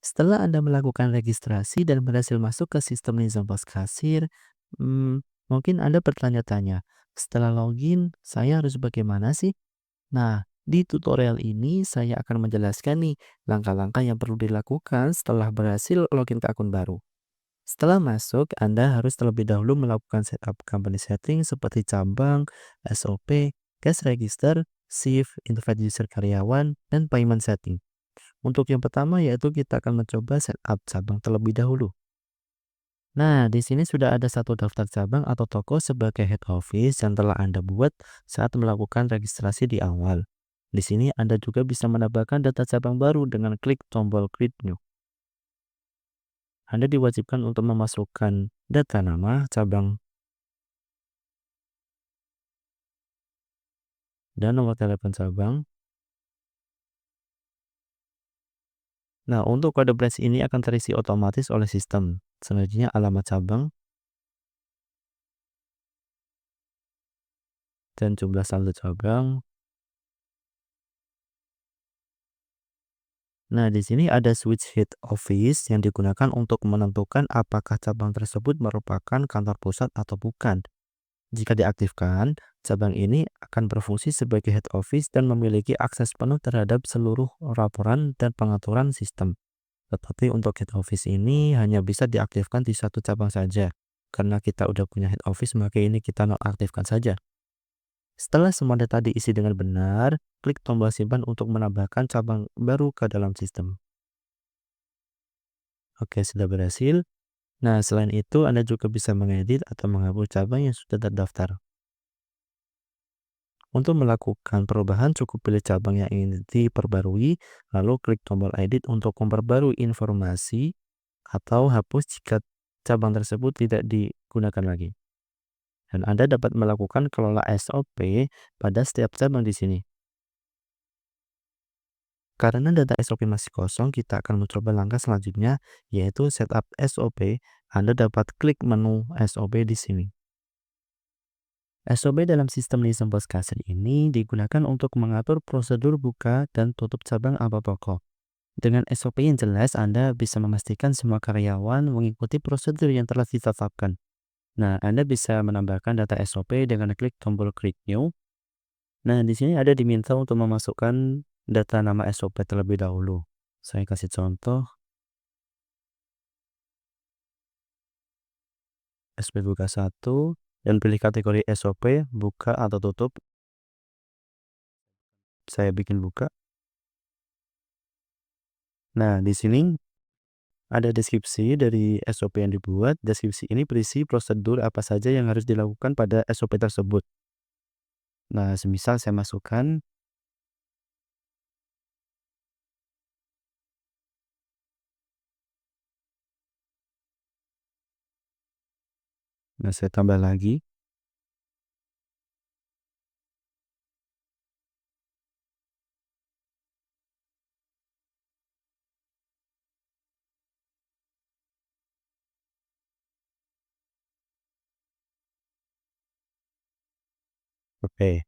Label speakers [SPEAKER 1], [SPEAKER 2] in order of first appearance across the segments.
[SPEAKER 1] Setelah Anda melakukan registrasi dan berhasil masuk ke sistem Nizam Pos Kasir, mungkin Anda bertanya-tanya, setelah login, saya harus bagaimana sih? Nah, di tutorial ini saya akan menjelaskan nih langkah-langkah yang perlu dilakukan setelah berhasil login ke akun baru. Setelah masuk, Anda harus terlebih dahulu melakukan setup company setting seperti cabang, SOP, cash register, shift, invite user karyawan, dan payment setting. Untuk yang pertama yaitu kita akan mencoba setup cabang terlebih dahulu. Nah, di sini sudah ada satu daftar cabang atau toko sebagai head office yang telah Anda buat saat melakukan registrasi di awal. Di sini Anda juga bisa menambahkan data cabang baru dengan klik tombol Create New. Anda diwajibkan untuk memasukkan data nama cabang dan nomor telepon cabang. Nah, untuk kode branch ini akan terisi otomatis oleh sistem. Selanjutnya alamat cabang dan jumlah saldo cabang. Nah, di sini ada switch head office yang digunakan untuk menentukan apakah cabang tersebut merupakan kantor pusat atau bukan. Jika diaktifkan, cabang ini akan berfungsi sebagai head office dan memiliki akses penuh terhadap seluruh laporan dan pengaturan sistem. Tetapi untuk head office ini hanya bisa diaktifkan di satu cabang saja. Karena kita udah punya head office, maka ini kita nonaktifkan saja. Setelah semua data diisi dengan benar, klik tombol simpan untuk menambahkan cabang baru ke dalam sistem. Oke, sudah berhasil. Nah, selain itu, Anda juga bisa mengedit atau menghapus cabang yang sudah terdaftar. Untuk melakukan perubahan, cukup pilih cabang yang ingin diperbarui, lalu klik tombol edit untuk memperbarui informasi atau hapus jika cabang tersebut tidak digunakan lagi. Dan Anda dapat melakukan kelola SOP pada setiap cabang di sini. Karena data SOP masih kosong, kita akan mencoba langkah selanjutnya, yaitu setup SOP. Anda dapat klik menu SOP di sini. SOP dalam sistem Nizam Pos Kasir ini digunakan untuk mengatur prosedur buka dan tutup cabang atau toko. Dengan SOP yang jelas, Anda bisa memastikan semua karyawan mengikuti prosedur yang telah ditetapkan. Nah, Anda bisa menambahkan data SOP dengan klik tombol Create New. Nah, di sini ada diminta untuk memasukkan data nama SOP terlebih dahulu. Saya kasih contoh, SP buka 1, dan pilih kategori SOP, buka atau tutup. Saya bikin buka. Nah, di sini ada deskripsi dari SOP yang dibuat. Deskripsi ini berisi prosedur apa saja yang harus dilakukan pada SOP tersebut. Nah, semisal saya masukkan, nah saya tambah lagi. Oke.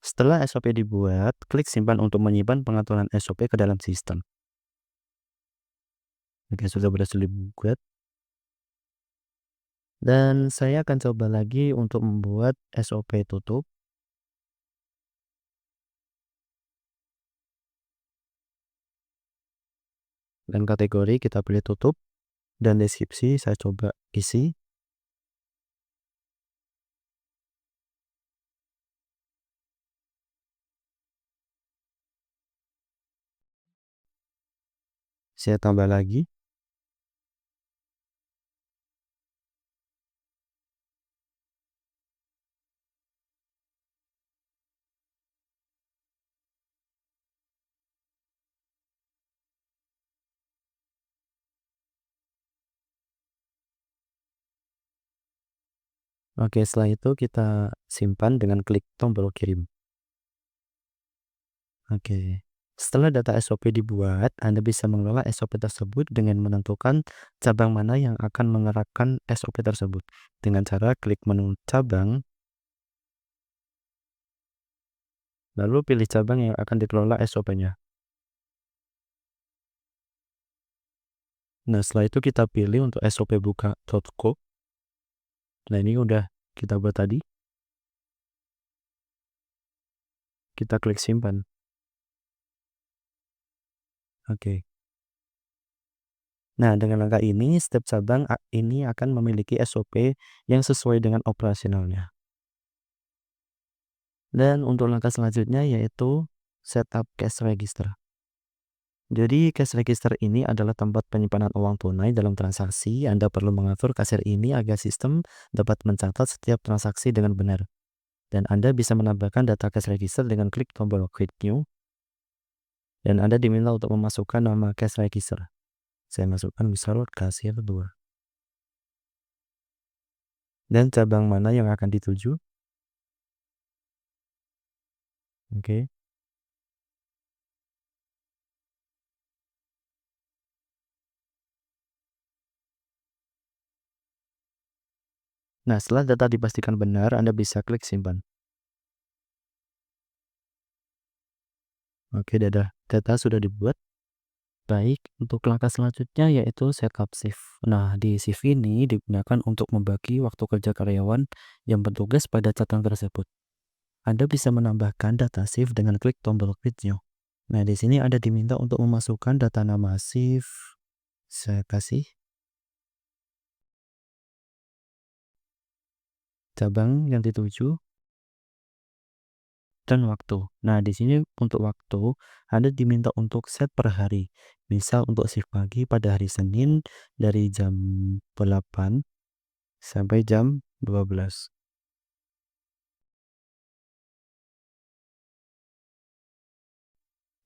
[SPEAKER 1] Setelah SOP dibuat, klik simpan untuk menyimpan pengaturan SOP ke dalam sistem. Oke, sudah berhasil dibuat. Dan saya akan coba lagi untuk membuat SOP tutup. Dan kategori kita pilih tutup. Dan deskripsi saya coba isi. Saya tambah lagi. Oke, setelah itu kita simpan dengan klik tombol kirim. Oke. Setelah data SOP dibuat, Anda bisa mengelola SOP tersebut dengan menentukan cabang mana yang akan menerapkan SOP tersebut. Dengan cara klik menu cabang, lalu pilih cabang yang akan dikelola SOP-nya. Nah, setelah itu kita pilih untuk SOP buka toko. Nah, ini udah kita buat tadi. Kita klik simpan. Oke. Nah, dengan langkah ini, setiap cabang ini akan memiliki SOP yang sesuai dengan operasionalnya. Dan untuk langkah selanjutnya yaitu setup cash register. Jadi cash register ini adalah tempat penyimpanan uang tunai dalam transaksi. Anda perlu mengatur kasir ini agar sistem dapat mencatat setiap transaksi dengan benar. Dan Anda bisa menambahkan data cash register dengan klik tombol Create New. Dan Anda diminta untuk memasukkan nama cash register. Saya masukkan misal kasir 2. Dan cabang mana yang akan dituju. Oke. Nah, setelah data dipastikan benar, Anda bisa klik simpan. Oke, data sudah dibuat. Baik, untuk langkah selanjutnya yaitu setup shift. Nah, di shift ini digunakan untuk membagi waktu kerja karyawan yang bertugas pada catatan tersebut. Anda bisa menambahkan data shift dengan klik tombol Create New. Nah, di sini Anda diminta untuk memasukkan data nama shift. Saya kasih cabang yang dituju dan waktu. Nah, di sini untuk waktu, Anda diminta untuk set per hari. Misal untuk shift pagi pada hari Senin dari jam 8 sampai jam 12.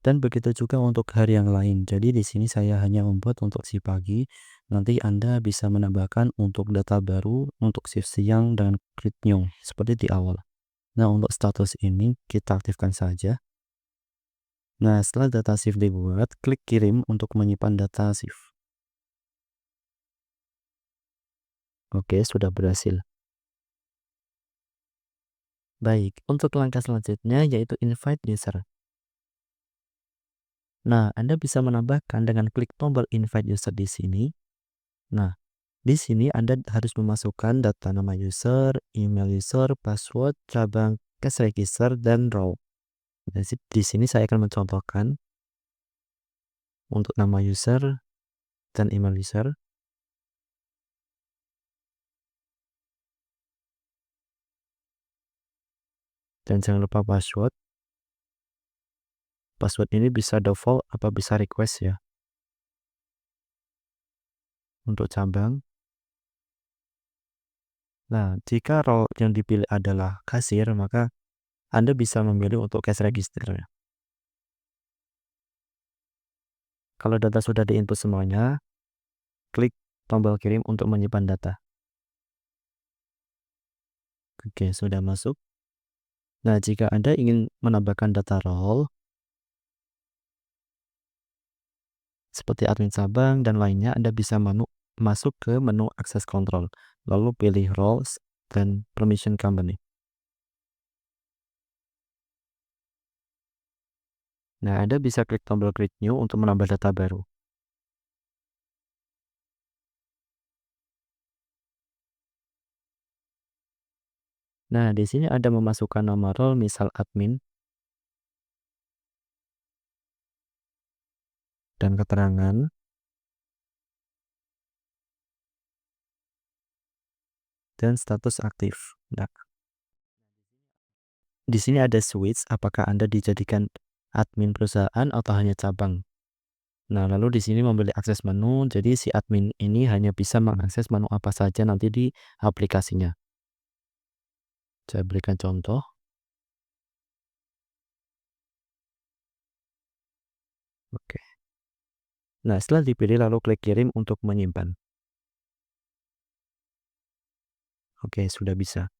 [SPEAKER 1] Dan begitu juga untuk hari yang lain. Jadi di sini saya hanya membuat untuk shift pagi. Nanti Anda bisa menambahkan untuk data baru untuk shift siang dengan klik new seperti di awal. Nah, untuk status ini kita aktifkan saja. Nah, setelah data shift dibuat, klik kirim untuk menyimpan data shift. Oke, sudah berhasil. Baik, untuk langkah selanjutnya yaitu invite user. Nah, Anda bisa menambahkan dengan klik tombol invite user di sini. Nah, di sini Anda harus memasukkan data nama user, email user, password, cabang, cash register, dan role. Di sini saya akan mencontohkan untuk nama user dan email user. Dan jangan lupa password. Password ini bisa default apa bisa request ya. Untuk cabang. Nah, jika role yang dipilih adalah kasir, maka Anda bisa memilih untuk cash register. Kalau data sudah diinput semuanya, klik tombol kirim untuk menyimpan data. Oke, sudah masuk. Nah, jika Anda ingin menambahkan data role seperti admin cabang dan lainnya, Anda bisa masuk ke menu akses kontrol, lalu pilih roles dan permission company. Nah, Anda bisa klik tombol create new untuk menambah data baru. Nah, di sini Anda memasukkan nama role misal admin dan keterangan dan status aktif. Nah, di sini ada switch apakah Anda dijadikan admin perusahaan atau hanya cabang. Nah, lalu di sini memilih akses menu, jadi si admin ini hanya bisa mengakses menu apa saja nanti di aplikasinya. Saya berikan contoh. Oke. Nah, setelah dipilih lalu klik kirim untuk menyimpan. Oke, sudah bisa.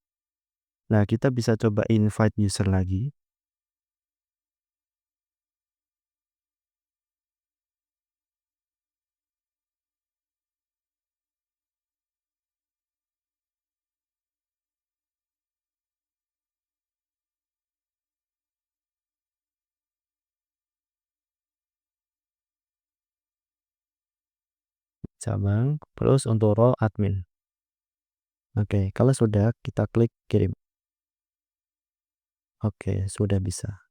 [SPEAKER 1] Nah, kita bisa coba invite user lagi. cabang, terus untuk role admin. Oke, kalau sudah kita klik kirim. Oke, sudah bisa.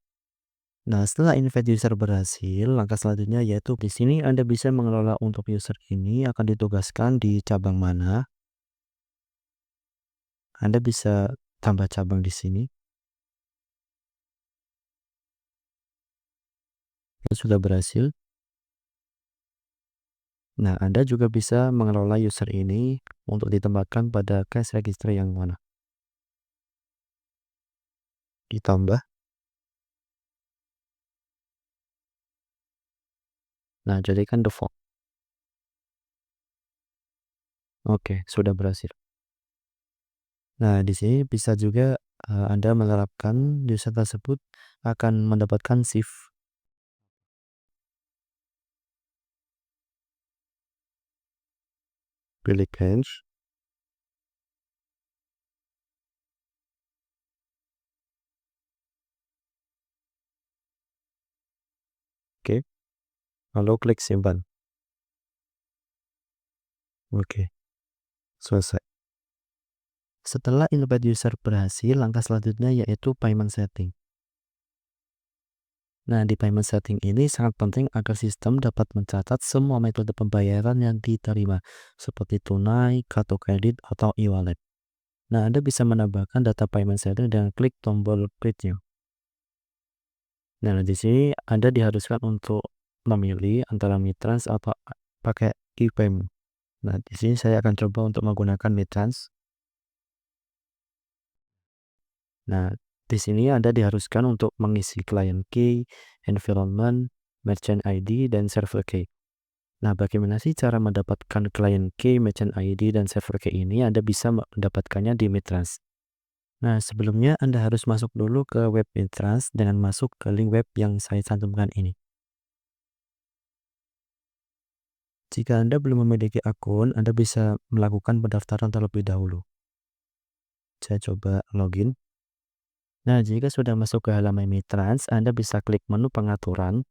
[SPEAKER 1] Nah, setelah invite user berhasil, langkah selanjutnya yaitu di sini Anda bisa mengelola untuk user ini akan ditugaskan di cabang mana. Anda bisa tambah cabang di sini. Kalau sudah berhasil, nah Anda juga bisa mengelola user ini untuk ditempatkan pada cash register yang mana. Ditambah. Nah, jadikan default. Oke, sudah berhasil. Nah, di sini bisa juga Anda menerapkan user tersebut akan mendapatkan shift. Pilih cache. Oke, lalu klik simpan. Oke, selesai. Setelah invite user berhasil, langkah selanjutnya yaitu payment setting. Nah, di payment setting ini sangat penting agar sistem dapat mencatat semua metode pembayaran yang diterima, seperti tunai, kartu kredit, atau e-wallet. Nah, Anda bisa menambahkan data payment setting dengan klik tombol Create New. Nah, di sini Anda diharuskan untuk memilih antara Mitrans atau pakai e-payment. Nah, di sini saya akan coba untuk menggunakan Mitrans. Nah, di sini Anda diharuskan untuk mengisi client key, environment, merchant ID, dan server key. Nah, bagaimana sih cara mendapatkan client key, merchant ID, dan server key ini? Anda bisa mendapatkannya di Mitrans. Nah, sebelumnya Anda harus masuk dulu ke web Mitrans dengan masuk ke link web yang saya cantumkan ini. Jika Anda belum memiliki akun, Anda bisa melakukan pendaftaran terlebih dahulu. Saya coba login. Nah, jika sudah masuk ke halaman Mitrans, Anda bisa klik menu pengaturan,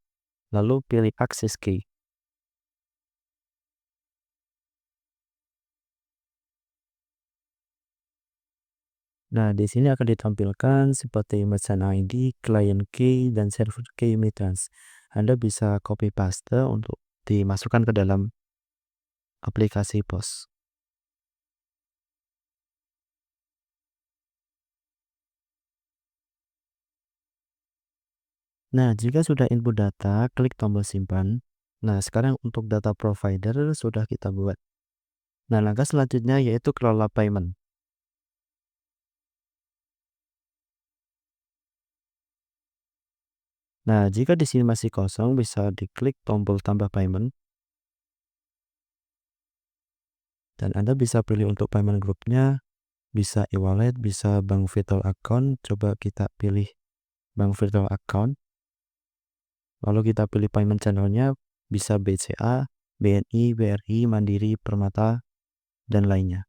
[SPEAKER 1] lalu pilih Access Key. Nah, di sini akan ditampilkan seperti merchant ID, client key, dan server key Mitrans. Anda bisa copy paste untuk dimasukkan ke dalam aplikasi POS. Nah, jika sudah input data, klik tombol simpan. Nah, sekarang untuk data provider sudah kita buat. Nah, langkah selanjutnya yaitu kelola payment. Nah, jika di sini masih kosong, bisa diklik tombol tambah payment. Dan Anda bisa pilih untuk payment groupnya, bisa e-wallet, bisa bank virtual account. Coba kita pilih bank virtual account. Lalu kita pilih payment channelnya, bisa BCA, BNI, BRI, Mandiri, Permata, dan lainnya.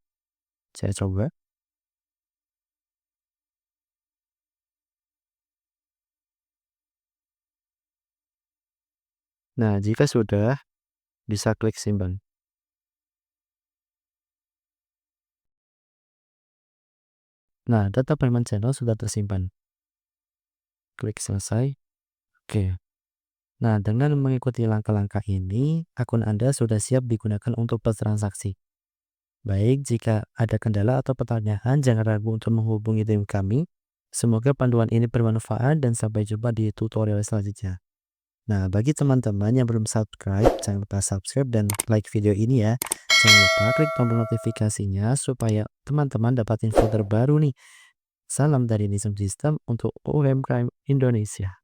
[SPEAKER 1] Saya coba. Nah, jika sudah, bisa klik simpan. Nah, data payment channel sudah tersimpan. Klik selesai. Oke. Nah, dengan mengikuti langkah-langkah ini, akun Anda sudah siap digunakan untuk bertransaksi. Baik, jika ada kendala atau pertanyaan, jangan ragu untuk menghubungi tim kami. Semoga panduan ini bermanfaat dan sampai jumpa di tutorial selanjutnya. Nah, bagi teman-teman yang belum subscribe, jangan lupa subscribe dan like video ini ya. Jangan lupa klik tombol notifikasinya supaya teman-teman dapat info terbaru nih. Salam dari Nizam System untuk UMKM Indonesia.